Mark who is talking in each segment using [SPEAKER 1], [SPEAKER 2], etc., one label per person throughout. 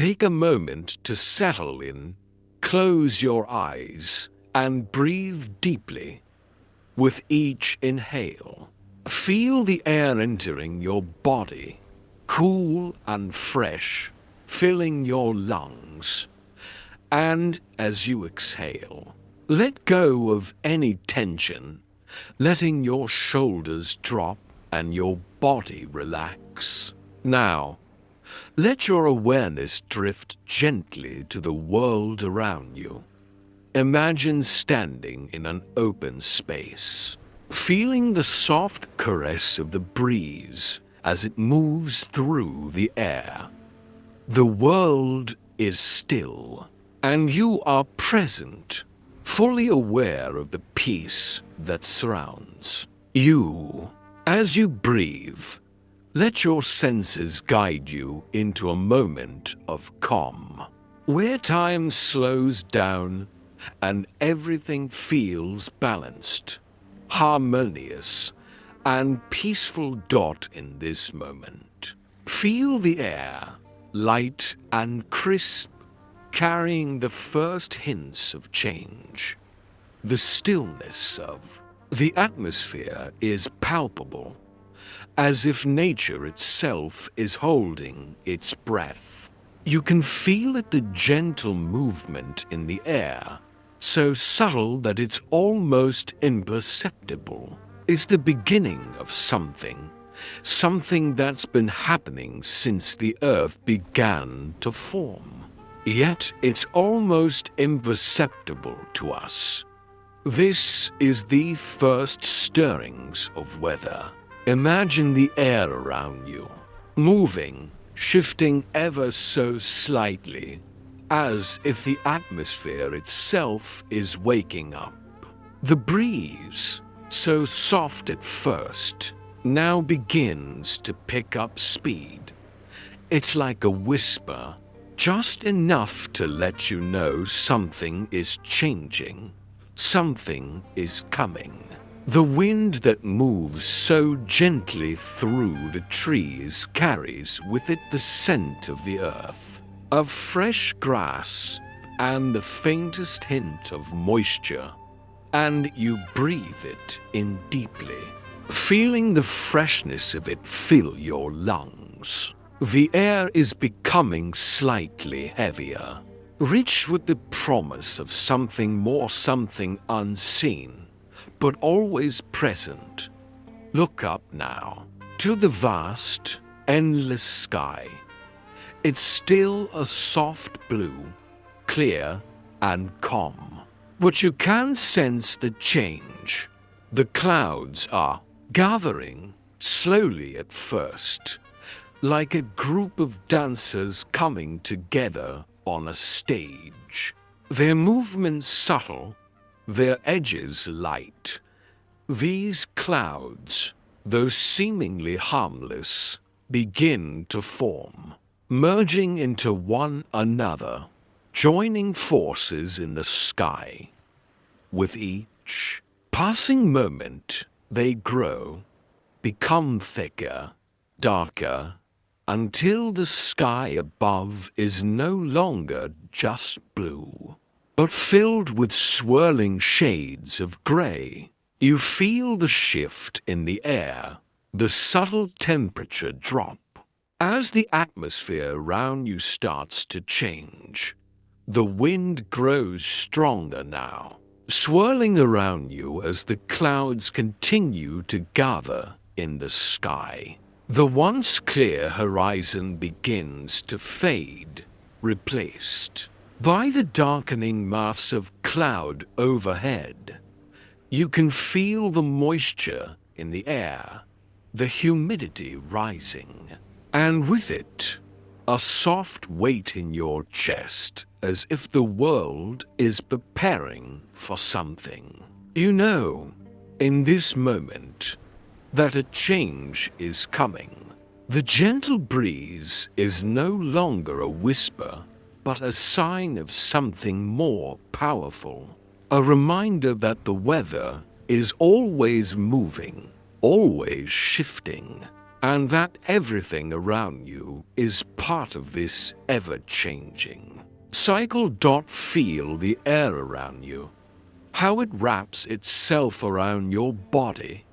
[SPEAKER 1] Take a moment to settle in, close your eyes, and breathe deeply. With each inhale, feel the air entering your body, cool and fresh, filling your lungs. And as you exhale, let go of any tension, letting your shoulders drop and your body relax. Now, let your awareness drift gently to the world around you. Imagine standing in an open space, feeling the soft caress of the breeze as it moves through the air. The world is still, and you are present, fully aware of the peace that surrounds you. As you breathe, let your senses guide you into a moment of calm, where time slows down and everything feels balanced, harmonious, and peaceful. In this moment, feel the air, light and crisp, carrying the first hints of change. The stillness of the atmosphere is palpable, as if nature itself is holding its breath. You can feel the gentle movement in the air, so subtle that it's almost imperceptible. It's the beginning of something that's been happening since the earth began to form. Yet it's almost imperceptible to us. This is the first stirrings of weather. Imagine the air around you, moving, shifting ever so slightly, as if the atmosphere itself is waking up. The breeze, so soft at first, now begins to pick up speed. It's like a whisper, just enough to let you know something is changing, something is coming. The wind that moves so gently through the trees carries with it the scent of the earth, of fresh grass, and the faintest hint of moisture. And you breathe it in deeply, feeling the freshness of it fill your lungs. The air is becoming slightly heavier, rich with the promise of something more, something unseen, but always present. Look up now, to the vast, endless sky. It's still a soft blue, clear and calm. But you can sense the change. The clouds are gathering, slowly at first, like a group of dancers coming together on a stage. Their movements subtle, their edges light. These clouds, though seemingly harmless, begin to form, merging into one another, joining forces in the sky. With each passing moment, they grow, become thicker, darker, until the sky above is no longer just blue, but filled with swirling shades of gray. You feel the shift in the air, the subtle temperature drop. As the atmosphere around you starts to change, the wind grows stronger now, swirling around you as the clouds continue to gather in the sky. The once clear horizon begins to fade, replaced by the darkening mass of cloud overhead. You can feel the moisture in the air, the humidity rising, and with it, a soft weight in your chest, as if the world is preparing for something. You know, in this moment, that a change is coming. The gentle breeze is no longer a whisper, but a sign of something more powerful. A reminder that the weather is always moving, always shifting, and that everything around you is part of this ever-changing cycle. Feel the air around you, how it wraps itself around your body.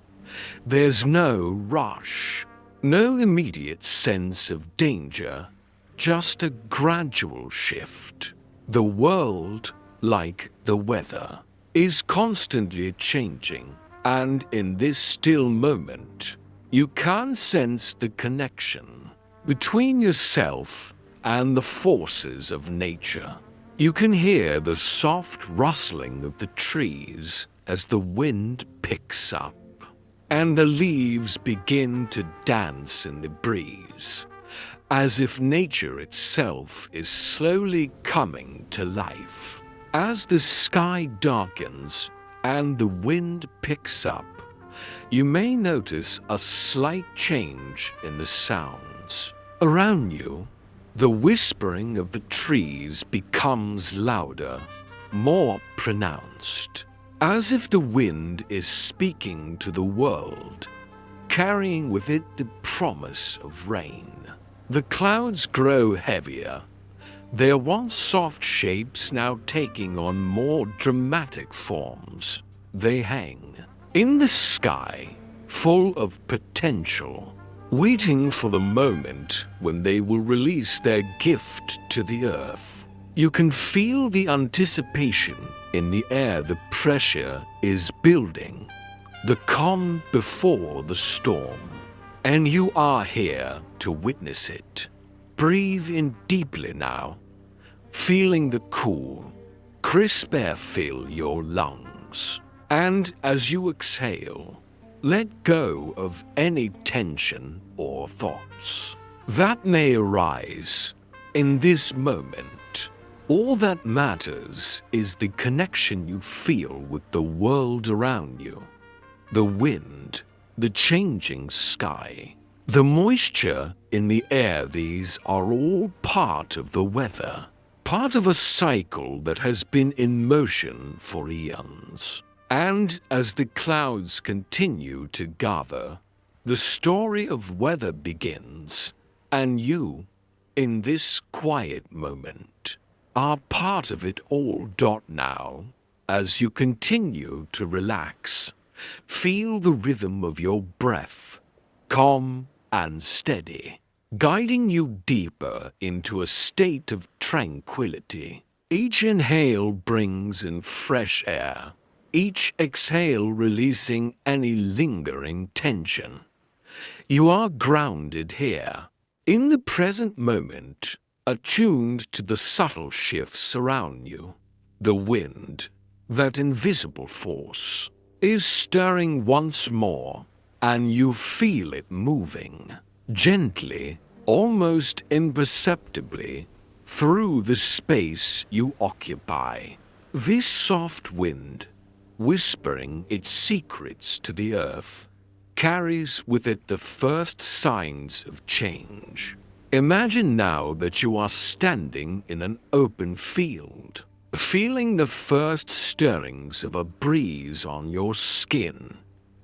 [SPEAKER 1] There's no rush, no immediate sense of danger, just a gradual shift. The world, like the weather, is constantly changing, and in this still moment, you can sense the connection between yourself and the forces of nature. You can hear the soft rustling of the trees as the wind picks up, and the leaves begin to dance in the breeze, as if nature itself is slowly coming to life. As the sky darkens and the wind picks up, you may notice a slight change in the sounds. Around you, the whispering of the trees becomes louder, more pronounced, as if the wind is speaking to the world, carrying with it the promise of rain. The clouds grow heavier, their once soft shapes now taking on more dramatic forms. They hang in the sky, full of potential, waiting for the moment when they will release their gift to the earth. You can feel the anticipation in the air. The pressure is building, the calm before the storm, and you are here to witness it. Breathe in deeply now, feeling the cool, crisp air fill your lungs. And as you exhale, let go of any tension or thoughts that may arise in this moment. All that matters is the connection you feel with the world around you, the wind, the changing sky, the moisture in the air. These are all part of the weather, part of a cycle that has been in motion for eons. And as the clouds continue to gather, the story of weather begins, and you, in this quiet moment, are part of it all. Now, as you continue to relax, feel the rhythm of your breath, calm and steady, guiding you deeper into a state of tranquility. Each inhale brings in fresh air, each exhale releasing any lingering tension. You are grounded here, in the present moment, attuned to the subtle shifts around you. The wind, that invisible force, is stirring once more, and you feel it moving, gently, almost imperceptibly, through the space you occupy. This soft wind, whispering its secrets to the earth, carries with it the first signs of change. Imagine now that you are standing in an open field, feeling the first stirrings of a breeze on your skin.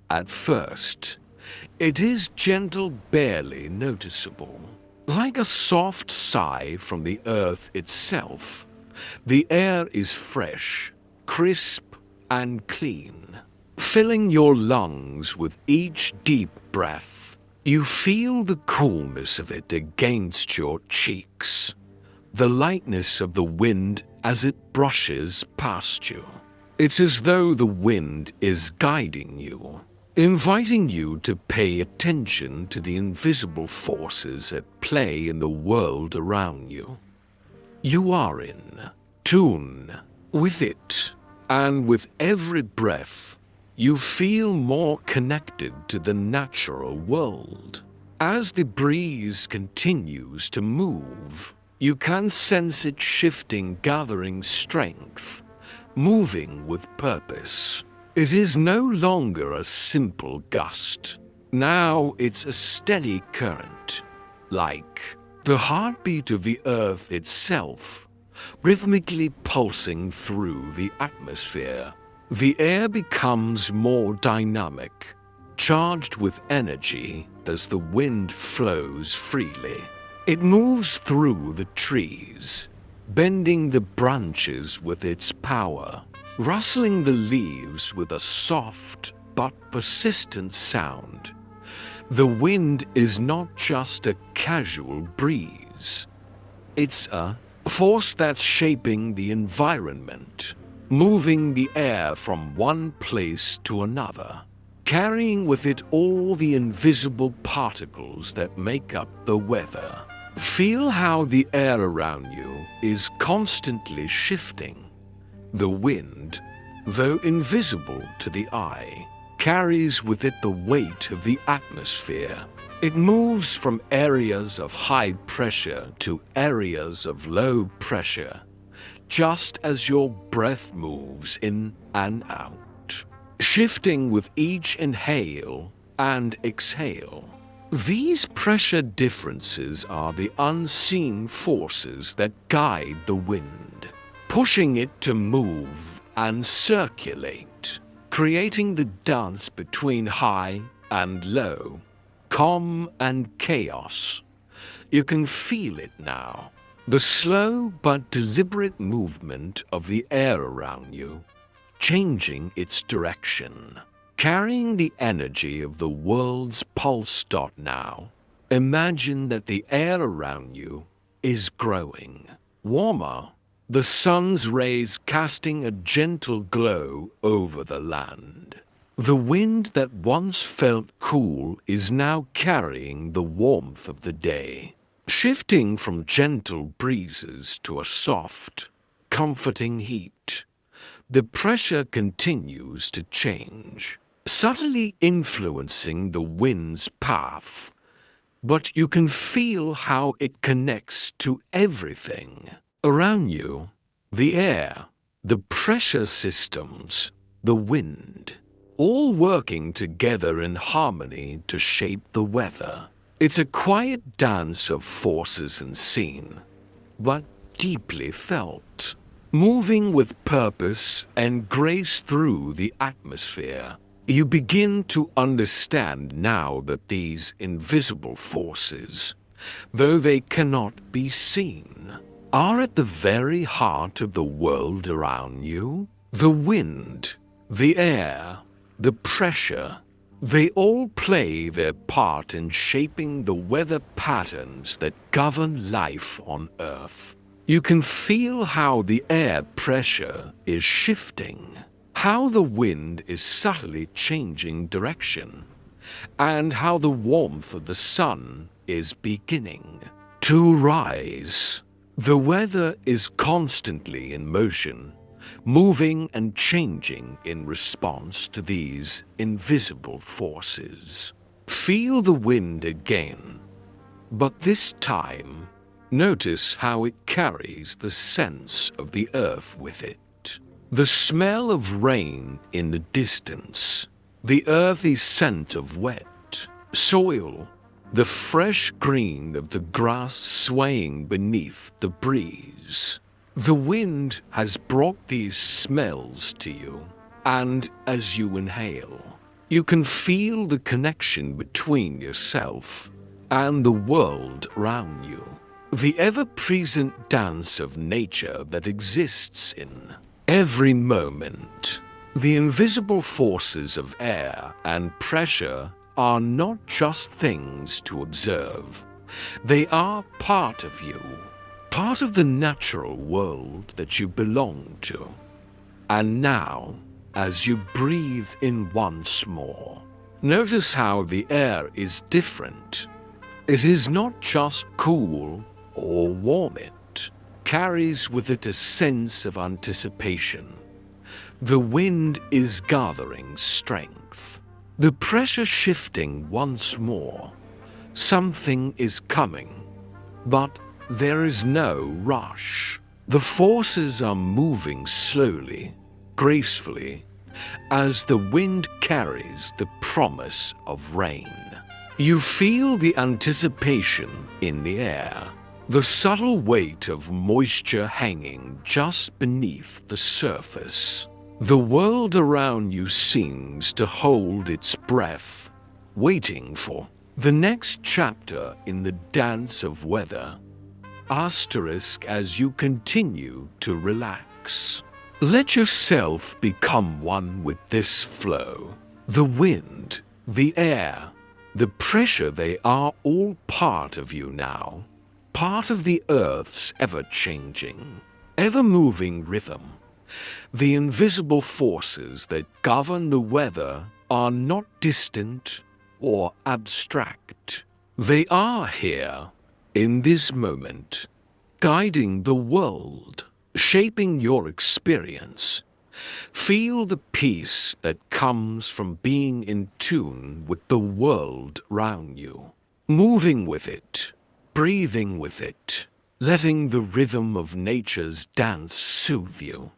[SPEAKER 1] At first, it is gentle, barely noticeable, like a soft sigh from the earth itself. The air is fresh, crisp, and clean, filling your lungs with each deep breath. You feel the coolness of it against your cheeks, the lightness of the wind as it brushes past you. It's as though the wind is guiding you, inviting you to pay attention to the invisible forces at play in the world around you. You are in tune with it, and with every breath, you feel more connected to the natural world. As the breeze continues to move, you can sense it shifting, gathering strength, moving with purpose. It is no longer a simple gust. Now it's a steady current, like the heartbeat of the earth itself, rhythmically pulsing through the atmosphere. The air becomes more dynamic, charged with energy as the wind flows freely. It moves through the trees, bending the branches with its power, rustling the leaves with a soft but persistent sound. The wind is not just a casual breeze. It's a force that's shaping the environment, moving the air from one place to another, carrying with it all the invisible particles that make up the weather. Feel how the air around you is constantly shifting. The wind, though invisible to the eye, carries with it the weight of the atmosphere. It moves from areas of high pressure to areas of low pressure, just as your breath moves in and out, shifting with each inhale and exhale. These pressure differences are the unseen forces that guide the wind, pushing it to move and circulate, creating the dance between high and low, calm and chaos. You can feel it now, the slow but deliberate movement of the air around you, changing its direction, carrying the energy of the world's pulse. Now, imagine that the air around you is growing, warmer, the sun's rays casting a gentle glow over the land. The wind that once felt cool is now carrying the warmth of the day, shifting from gentle breezes to a soft, comforting heat. The pressure continues to change, subtly influencing the wind's path, but you can feel how it connects to everything around you: the air, the pressure systems, the wind, all working together in harmony to shape the weather. It's a quiet dance of forces unseen, but deeply felt, moving with purpose and grace through the atmosphere. You begin to understand now that these invisible forces, though they cannot be seen, are at the very heart of the world around you. The wind, the air, the pressure, they all play their part in shaping the weather patterns that govern life on Earth. You can feel how the air pressure is shifting, how the wind is subtly changing direction, and how the warmth of the sun is beginning to rise. The weather is constantly in motion, moving and changing in response to these invisible forces. Feel the wind again, but this time, notice how it carries the sense of the earth with it. The smell of rain in the distance, the earthy scent of wet soil, the fresh green of the grass swaying beneath the breeze. The wind has brought these smells to you, and as you inhale, you can feel the connection between yourself and the world around you, the ever-present dance of nature that exists in every moment. The invisible forces of air and pressure are not just things to observe. They are part of you, part of the natural world that you belong to. And now, as you breathe in once more, notice how the air is different. It is not just cool or warm. It carries with it a sense of anticipation. The wind is gathering strength, the pressure shifting once more. Something is coming, but there is no rush. The forces are moving slowly, gracefully, as the wind carries the promise of rain. You feel the anticipation in the air, the subtle weight of moisture hanging just beneath the surface. The world around you seems to hold its breath, waiting for the next chapter in the dance of weather. Asterisk as you continue to relax. Let yourself become one with this flow. The wind, the air, the pressure, they are all part of you now. Part of the earth's ever-changing, ever-moving rhythm. The invisible forces that govern the weather are not distant or abstract. They are here, in this moment, guiding the world, shaping your experience. Feel the peace that comes from being in tune with the world around you, moving with it, breathing with it, letting the rhythm of nature's dance soothe you.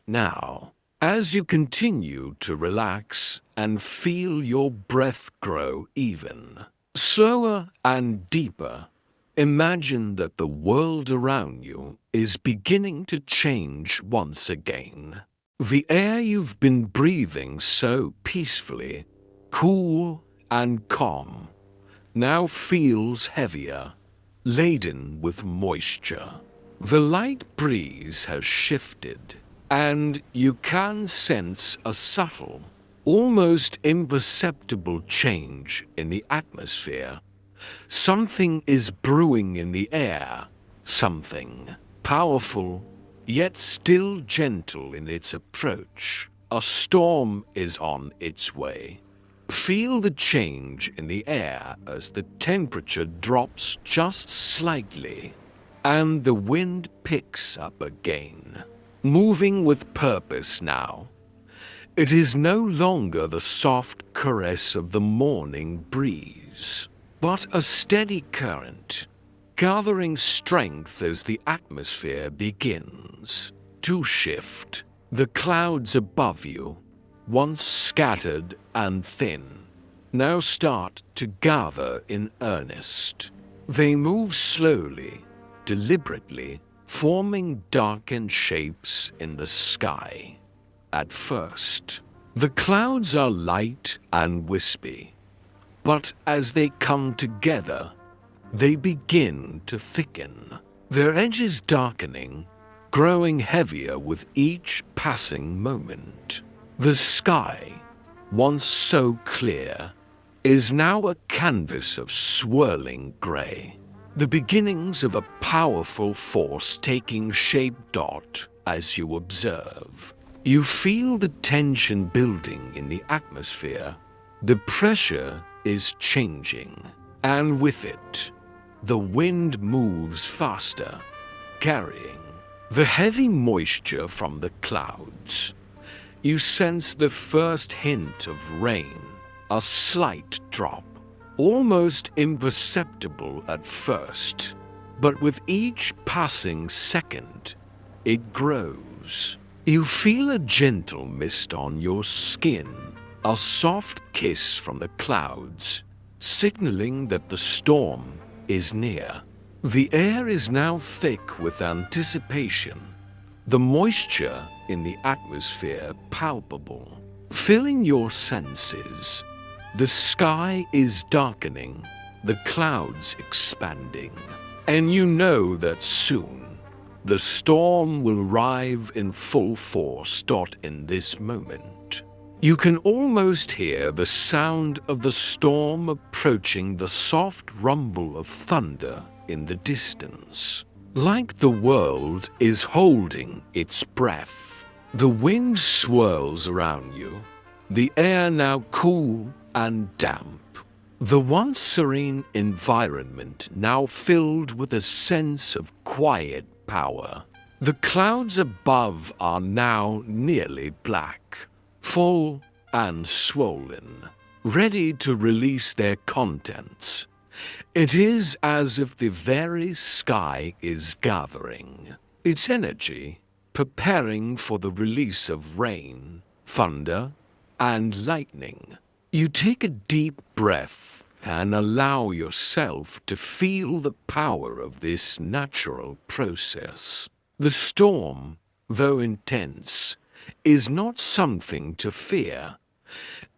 [SPEAKER 1] Now, as you continue to relax and feel your breath grow even slower and deeper, imagine that the world around you is beginning to change once again. The air you've been breathing so peacefully, cool and calm, now feels heavier, laden with moisture. The light breeze has shifted, and you can sense a subtle, almost imperceptible change in the atmosphere. Something is brewing in the air, something powerful, yet still gentle in its approach. A storm is on its way. Feel the change in the air as the temperature drops just slightly, and the wind picks up again, moving with purpose now. It is no longer the soft caress of the morning breeze, but a steady current, gathering strength as the atmosphere begins to shift. The clouds above you, once scattered and thin, now start to gather in earnest. They move slowly, deliberately, forming darkened shapes in the sky. At first, the clouds are light and wispy, but as they come together, they begin to thicken, their edges darkening, growing heavier with each passing moment. The sky, once so clear, is now a canvas of swirling grey, the beginnings of a powerful force taking shape. As you observe, you feel the tension building in the atmosphere. The pressure is changing, and with it, the wind moves faster, carrying the heavy moisture from the clouds. You sense the first hint of rain, a slight drop, almost imperceptible at first, but with each passing second, it grows. You feel a gentle mist on your skin, a soft kiss from the clouds, signaling that the storm is near. The air is now thick with anticipation, the moisture in the atmosphere palpable, filling your senses. The sky is darkening, the clouds expanding, and you know that soon the storm will arrive in full force. In this moment, you can almost hear the sound of the storm approaching, the soft rumble of thunder in the distance. Like the world is holding its breath. The wind swirls around you, the air now cool and damp. The once serene environment now filled with a sense of quiet power. The clouds above are now nearly black, full and swollen, ready to release their contents. It is as if the very sky is gathering its energy, preparing for the release of rain, thunder, and lightning. You take a deep breath and allow yourself to feel the power of this natural process. The storm, though intense, is not something to fear.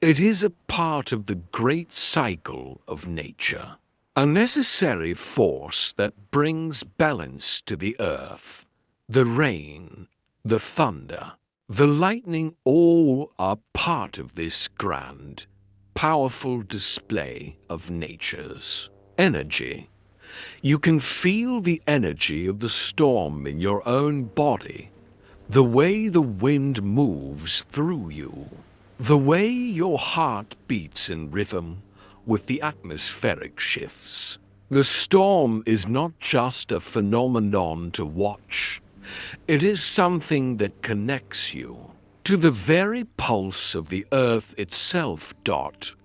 [SPEAKER 1] It is a part of the great cycle of nature, a necessary force that brings balance to the earth. The rain, the thunder, the lightning all are part of this grand, powerful display of nature's energy. You can feel the energy of the storm in your own body, the way the wind moves through you, the way your heart beats in rhythm with the atmospheric shifts. The storm is not just a phenomenon to watch. It is something that connects you to the very pulse of the earth itself.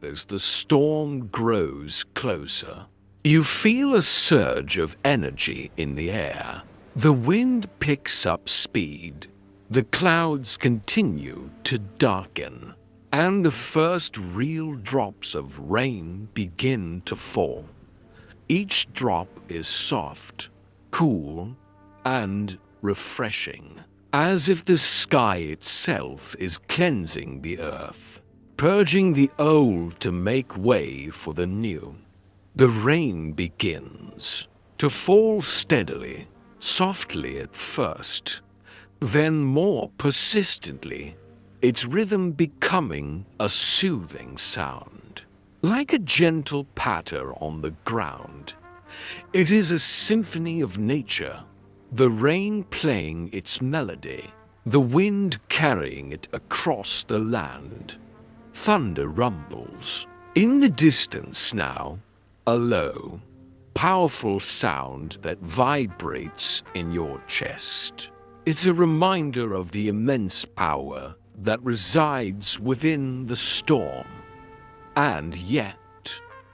[SPEAKER 1] As the storm grows closer, you feel a surge of energy in the air. The wind picks up speed. The clouds continue to darken, and the first real drops of rain begin to fall. Each drop is soft, cool, and refreshing, as if the sky itself is cleansing the earth, purging the old to make way for the new. The rain begins to fall steadily, softly at first, then more persistently, its rhythm becoming a soothing sound, like a gentle patter on the ground. It is a symphony of nature, the rain playing its melody, the wind carrying it across the land. Thunder rumbles. In the distance now, a low, powerful sound that vibrates in your chest. It's a reminder of the immense power that resides within the storm. And yet,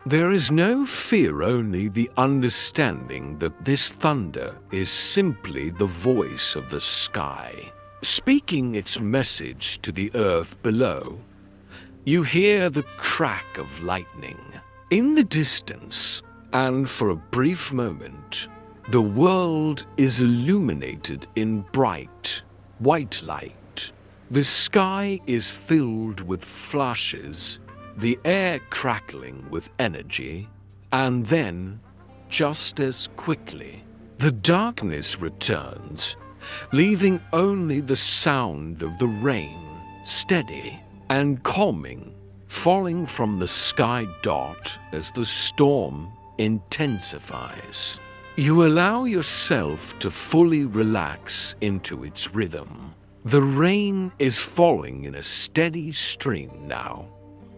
[SPEAKER 1] there is no fear, only the understanding that this thunder is simply the voice of the sky, speaking its message to the earth below. You hear the crack of lightning in the distance, and for a brief moment, the world is illuminated in bright, white light. The sky is filled with flashes, the air crackling with energy, and then, just as quickly, the darkness returns, leaving only the sound of the rain, steady and calming, falling from the sky. As the storm intensifies, you allow yourself to fully relax into its rhythm. The rain is falling in a steady stream now,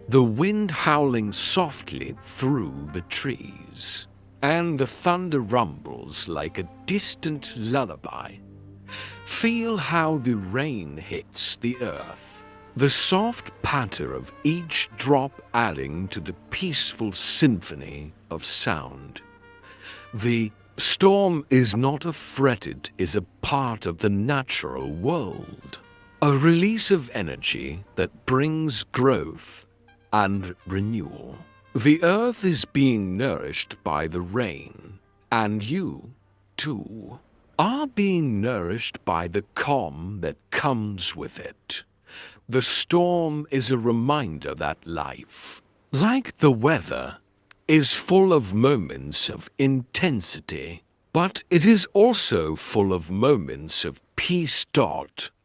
[SPEAKER 1] the wind howling softly through the trees, and the thunder rumbles like a distant lullaby. Feel how the rain hits the earth, the soft patter of each drop adding to the peaceful symphony of sound. The storm is not a threat, it is a part of the natural world, a release of energy that brings growth and renewal. The earth is being nourished by the rain, and you, too, are being nourished by the calm that comes with it. The storm is a reminder that life, like the weather, is full of moments of intensity, but it is also full of moments of peace.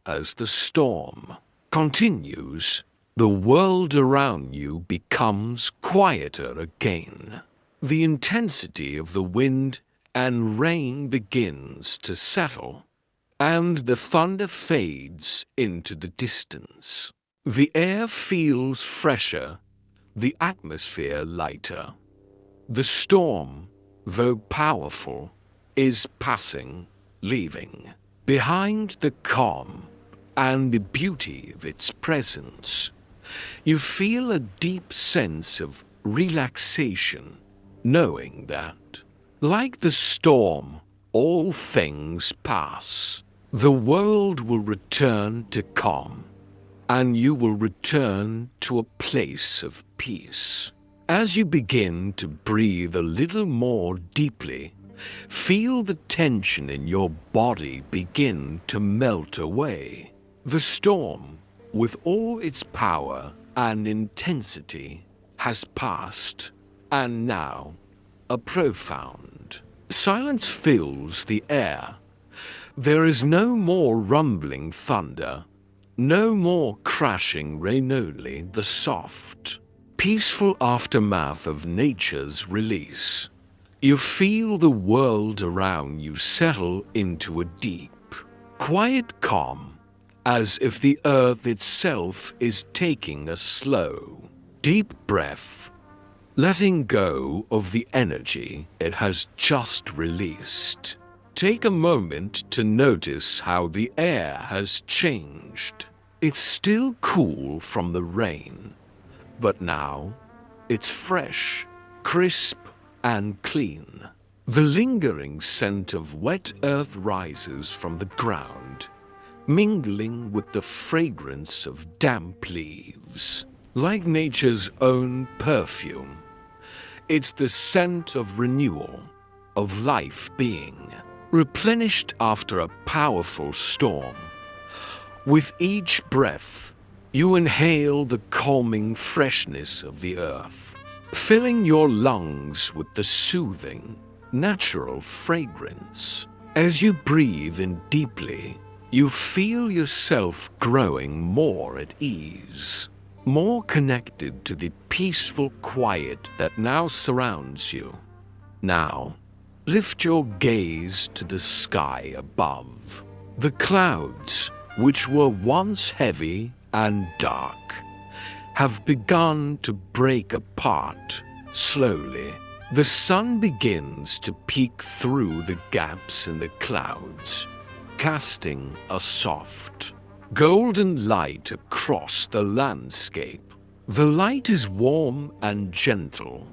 [SPEAKER 1] As the storm continues, the world around you becomes quieter again. The intensity of the wind and rain begins to settle, and the thunder fades into the distance. The air feels fresher, the atmosphere lighter. The storm, though powerful, is passing, leaving behind the calm and the beauty of its presence. You feel a deep sense of relaxation, knowing that, like the storm, all things pass. The world will return to calm, and you will return to a place of peace. As you begin to breathe a little more deeply, feel the tension in your body begin to melt away. The storm, with all its power and intensity, has passed, and now a profound silence fills the air. There is no more rumbling thunder, no more crashing rain, only the soft, peaceful aftermath of nature's release. You feel the world around you settle into a deep, quiet calm, as if the earth itself is taking a slow, deep breath, letting go of the energy it has just released. Take a moment to notice how the air has changed. It's still cool from the rain, but now it's fresh, crisp, and clean. The lingering scent of wet earth rises from the ground, mingling with the fragrance of damp leaves. Like nature's own perfume, it's the scent of renewal, of life being replenished after a powerful storm. With each breath, you inhale the calming freshness of the earth, filling your lungs with the soothing, natural fragrance. As you breathe in deeply, you feel yourself growing more at ease, more connected to the peaceful quiet that now surrounds you. Now, lift your gaze to the sky above. The clouds, which were once heavy and dark, have begun to break apart slowly. The sun begins to peek through the gaps in the clouds, casting a soft, golden light across the landscape. The light is warm and gentle,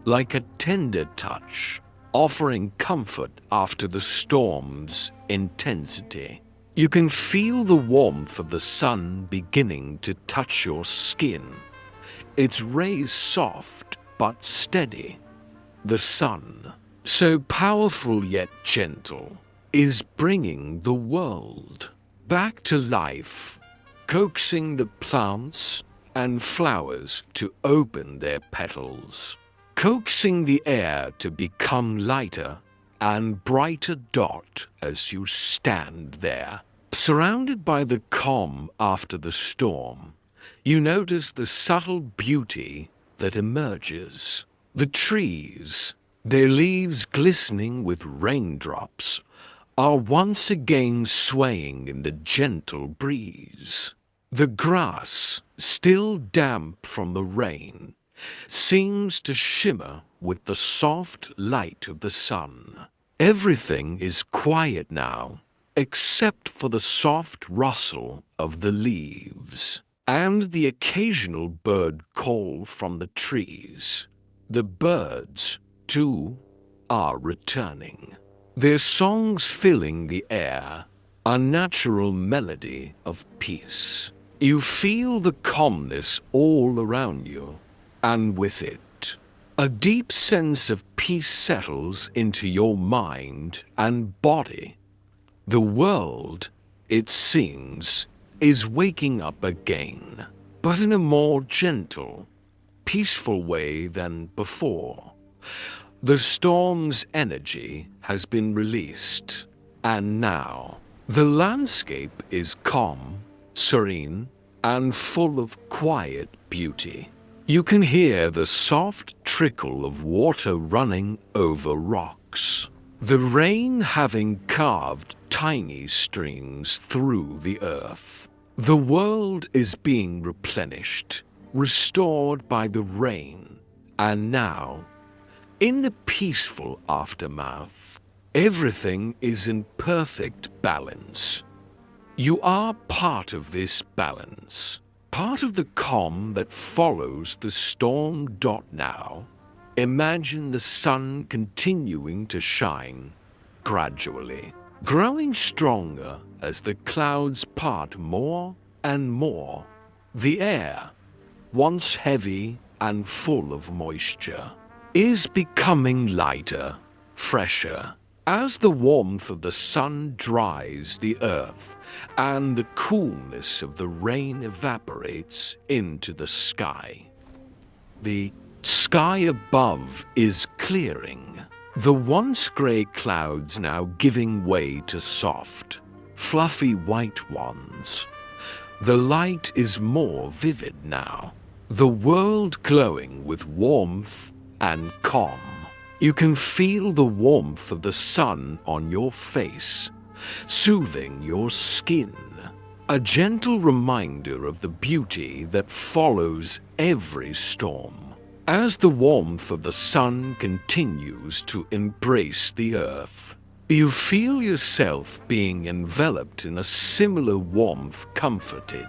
[SPEAKER 1] like a tender touch, offering comfort after the storm's intensity. You can feel the warmth of the sun beginning to touch your skin, its rays soft but steady. The sun, so powerful yet gentle, is bringing the world back to life, coaxing the plants and flowers to open their petals, coaxing the air to become lighter and brighter dot as you stand there. Surrounded by the calm after the storm, you notice the subtle beauty that emerges. The trees, their leaves glistening with raindrops, are once again swaying in the gentle breeze. The grass, still damp from the rain, seems to shimmer with the soft light of the sun. Everything is quiet now, except for the soft rustle of the leaves and the occasional bird call from the trees. The birds, too, are returning, their songs filling the air, a natural melody of peace. You feel the calmness all around you, and with it, a deep sense of peace settles into your mind and body. The world, it seems, is waking up again, but in a more gentle, peaceful way than before. The storm's energy has been released, and now the landscape is calm, serene, and full of quiet beauty. You can hear the soft trickle of water running over rocks, the rain having carved tiny streams through the earth. The world is being replenished, restored by the rain, and now, in the peaceful aftermath, everything is in perfect balance. You are part of this balance, part of the calm that follows the storm. Now, imagine the sun continuing to shine, gradually, growing stronger as the clouds part more and more. The air, once heavy and full of moisture, is becoming lighter, fresher, As the warmth of the sun dries the earth and the coolness of the rain evaporates into the sky, the sky above is clearing, the once grey clouds now giving way to soft, fluffy white ones. The light is more vivid now, the world glowing with warmth and calm. You can feel the warmth of the sun on your face, soothing your skin, a gentle reminder of the beauty that follows every storm. As the warmth of the sun continues to embrace the earth, you feel yourself being enveloped in a similar warmth, comforted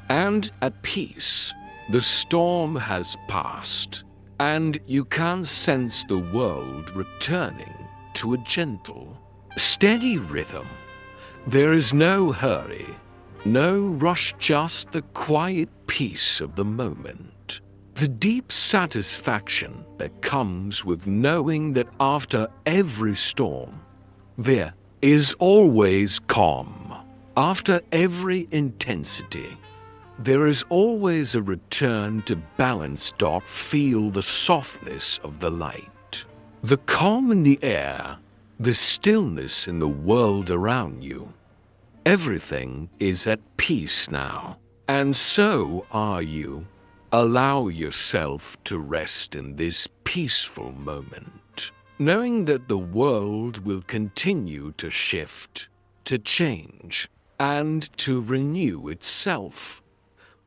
[SPEAKER 1] and at peace. The storm has passed, and you can sense the world returning to a gentle, steady rhythm. There is no hurry, no rush, just the quiet peace of the moment. The deep satisfaction that comes with knowing that after every storm, there is always calm. After every intensity, there is always a return to balance. Feel the softness of the light, the calm in the air, the stillness in the world around you. Everything is at peace now, and so are you. Allow yourself to rest in this peaceful moment, knowing that the world will continue to shift, to change, and to renew itself.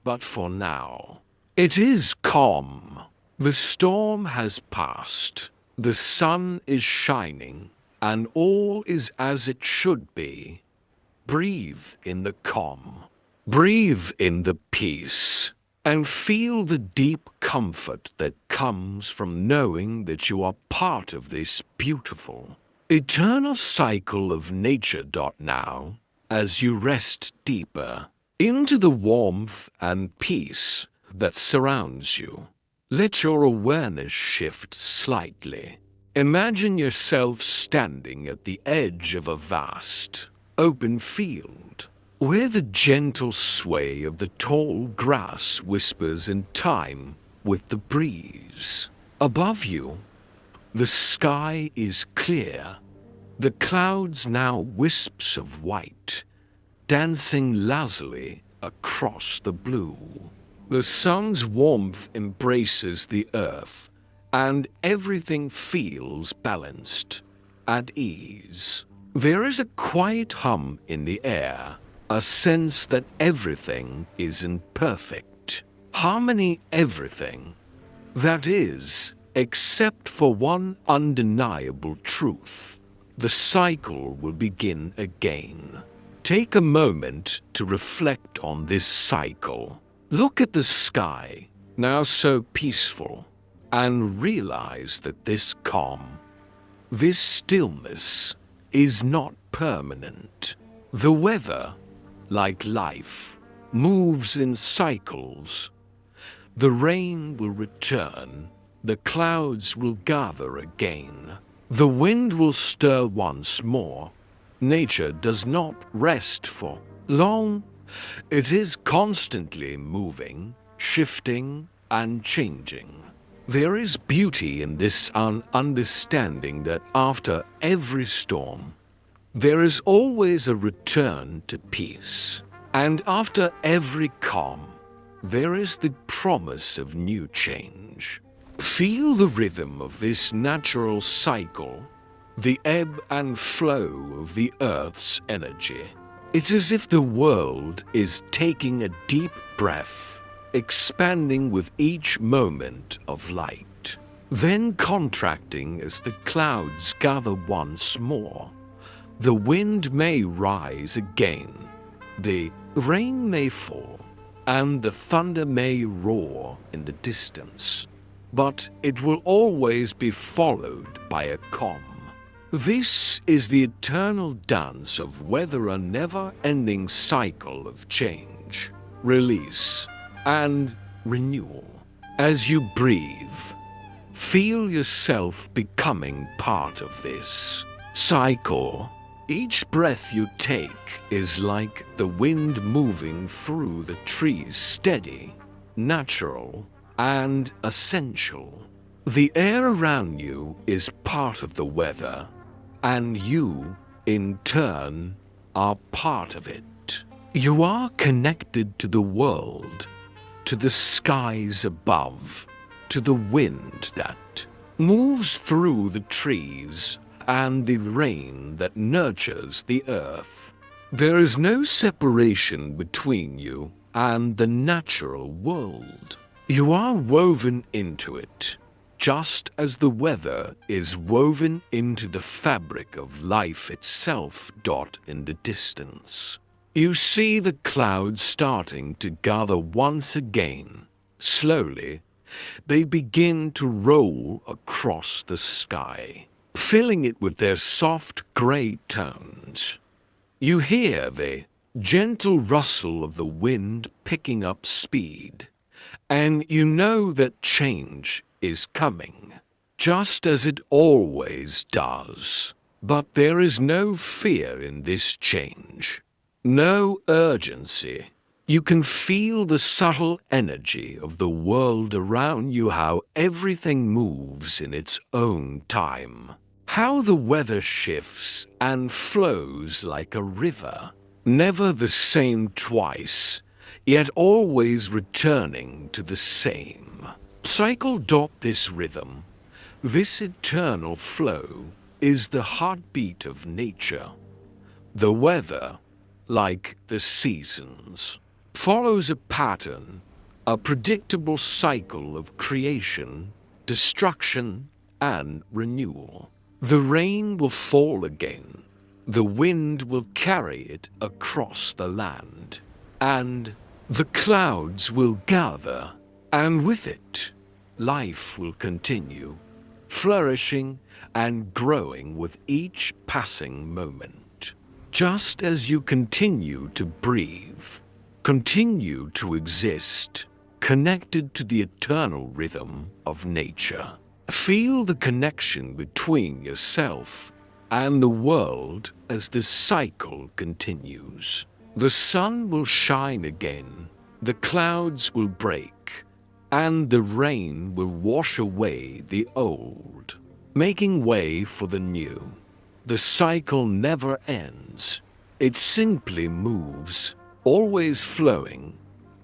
[SPEAKER 1] But for now, it is calm. The storm has passed, the sun is shining, and all is as it should be. Breathe in the calm, breathe in the peace, and feel the deep comfort that comes from knowing that you are part of this beautiful, eternal cycle of nature. Now, as you rest deeper into the warmth and peace that surrounds you, let your awareness shift slightly. Imagine yourself standing at the edge of a vast, open field, where the gentle sway of the tall grass whispers in time with the breeze. Above you, the sky is clear, the clouds now wisps of white, dancing lazily across the blue. The sun's warmth embraces the earth, and everything feels balanced, at ease. There is a quiet hum in the air, a sense that everything is in perfect harmony, everything. That is, except for one undeniable truth. The cycle will begin again. Take a moment to reflect on this cycle. Look at the sky, now so peaceful, and realize that this calm, this stillness, is not permanent. The weather, like life, moves in cycles. The rain will return, the clouds will gather again, the wind will stir once more. Nature does not rest for long. It is constantly moving, shifting, and changing. There is beauty in this understanding that after every storm, there is always a return to peace. And after every calm, there is the promise of new change. Feel the rhythm of this natural cycle, the ebb and flow of the Earth's energy. It's as if the world is taking a deep breath, expanding with each moment of light, then contracting as the clouds gather once more. The wind may rise again, the rain may fall, and the thunder may roar in the distance, but it will always be followed by a calm. This is the eternal dance of weather, a never-ending cycle of change, release, and renewal. As you breathe, feel yourself becoming part of this. cycle. Each breath you take is like the wind moving through the trees, steady, natural, and essential. The air around you is part of the weather, and you, in turn, are part of it. You are connected to the world, to the skies above, to the wind that moves through the trees, and the rain that nurtures the earth. There is no separation between you and the natural world. You are woven into it, just as the weather is woven into the fabric of life itself. In the distance, you see the clouds starting to gather once again. Slowly, they begin to roll across the sky, filling it with their soft gray tones. You hear the gentle rustle of the wind picking up speed, and you know that change is coming, just as it always does. But there is no fear in this change, no urgency. You can feel the subtle energy of the world around you, how everything moves in its own time, how the weather shifts and flows like a river, never the same twice, yet always returning to the same cycle. This rhythm, this eternal flow, is the heartbeat of nature. The weather, like the seasons, follows a pattern, a predictable cycle of creation, destruction, and renewal. The rain will fall again, the wind will carry it across the land, and the clouds will gather, and with it, life will continue, flourishing and growing with each passing moment. Just as you continue to breathe, continue to exist, connected to the eternal rhythm of nature. Feel the connection between yourself and the world as this cycle continues. The sun will shine again, the clouds will break, and the rain will wash away the old, making way for the new. The cycle never ends. It simply moves, always flowing,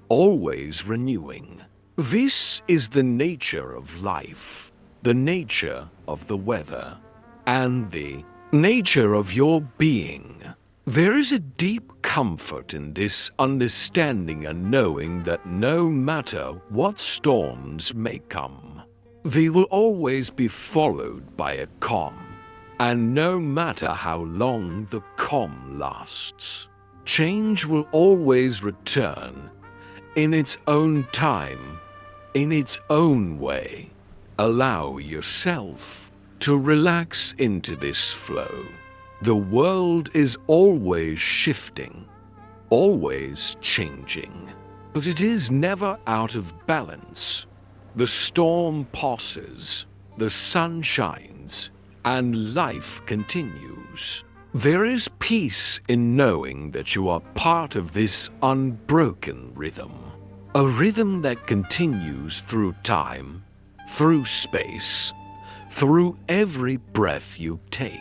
[SPEAKER 1] always renewing. This is the nature of life, the nature of the weather, and the nature of your being. There is a deep comfort in this understanding and knowing that no matter what storms may come, they will always be followed by a calm. And no matter how long the calm lasts, change will always return in its own time, in its own way. Allow yourself to relax into this flow. The world is always shifting, always changing, but it is never out of balance. The storm passes, the sun shines, and life continues. There is peace in knowing that you are part of this unbroken rhythm, a rhythm that continues through time, through space, through every breath you take.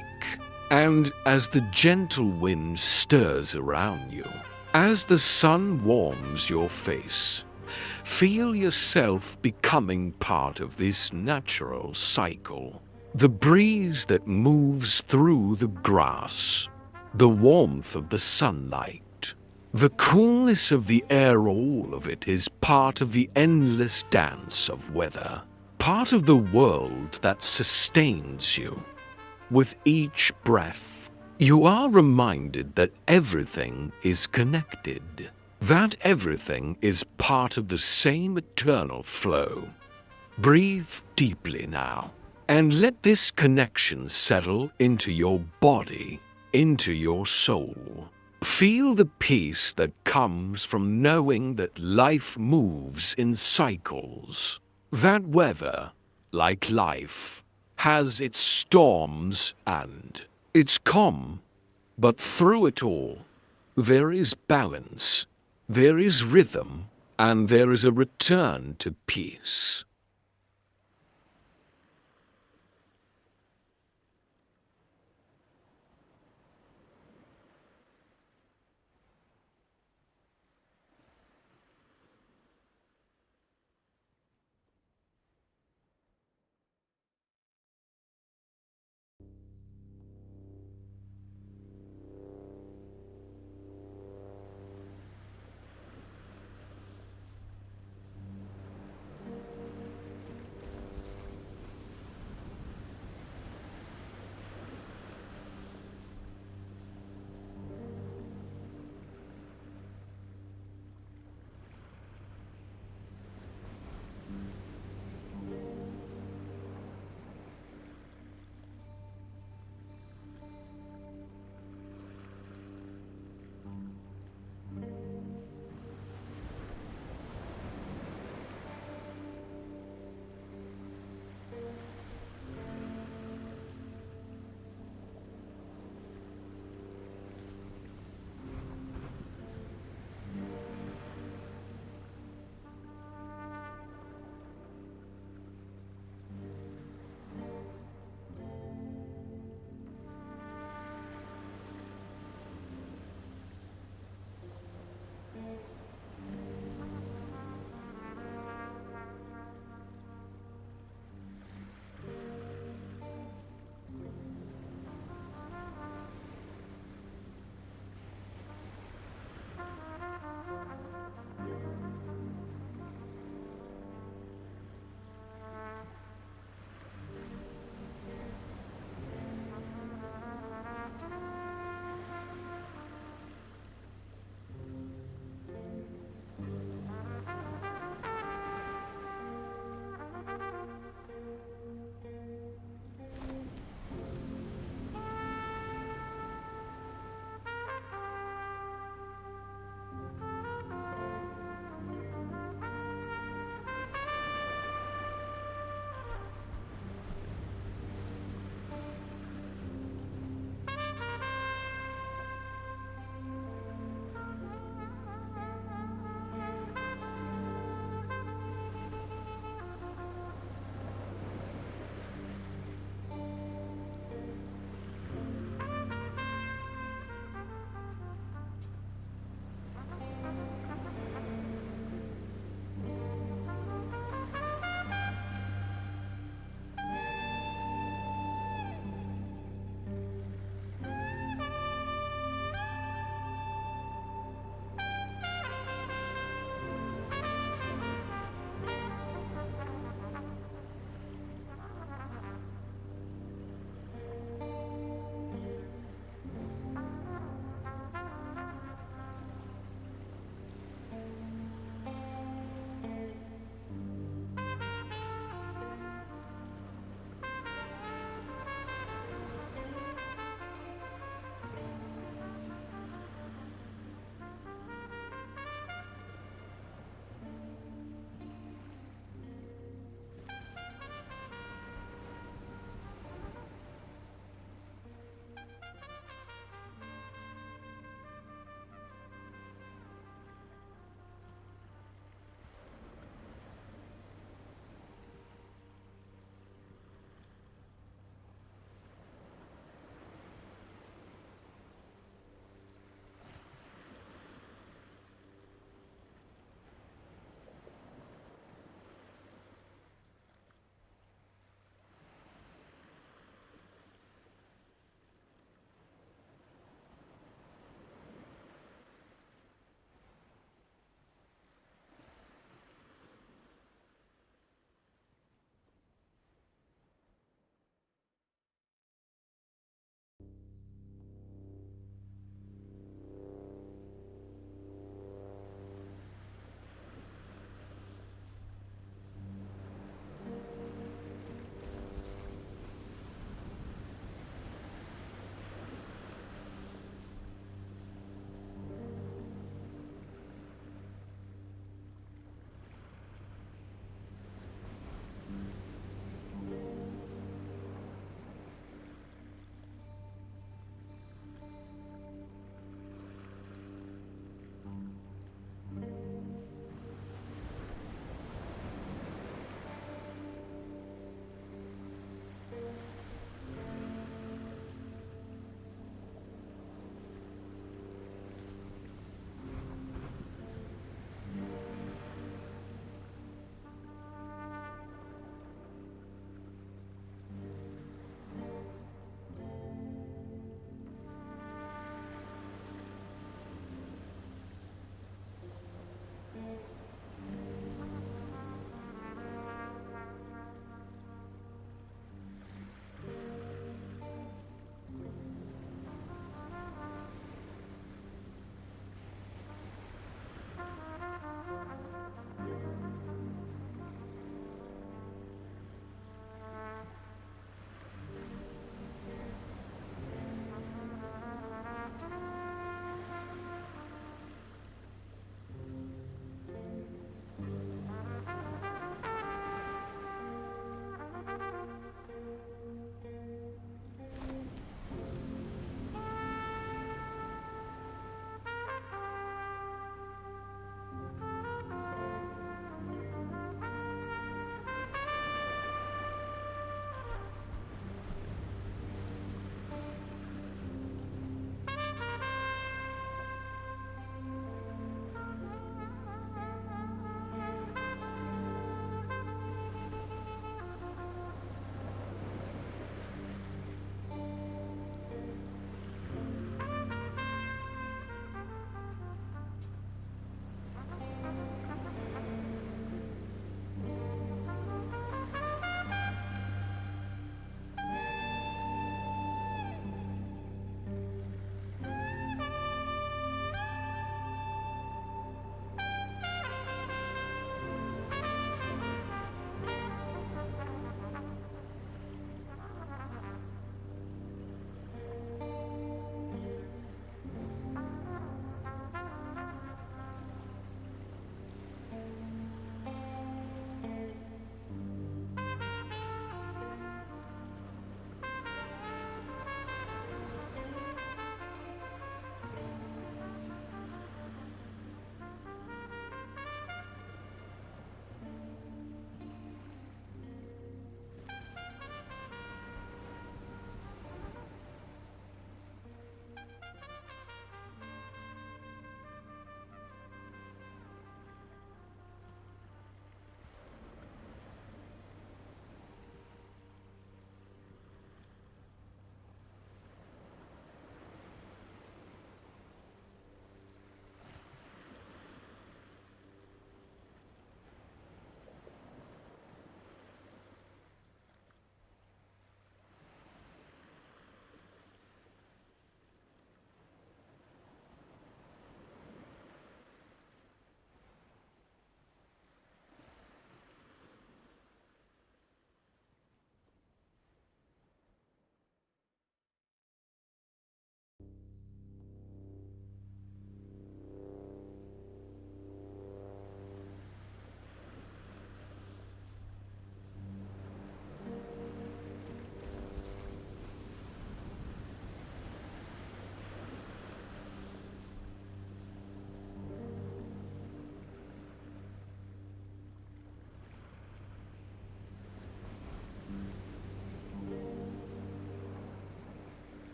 [SPEAKER 1] And as the gentle wind stirs around you, as the sun warms your face, feel yourself becoming part of this natural cycle. The breeze that moves through the grass, the warmth of the sunlight, the coolness of the air, all of it is part of the endless dance of weather, part of the world that sustains you. With each breath, you are reminded that everything is connected, that everything is part of the same eternal flow. Breathe deeply now, and let this connection settle into your body, into your soul. Feel the peace that comes from knowing that life moves in cycles, that weather, like life, has its storms and It's calm, but through it all, there is balance, there is rhythm, and there is a return to peace.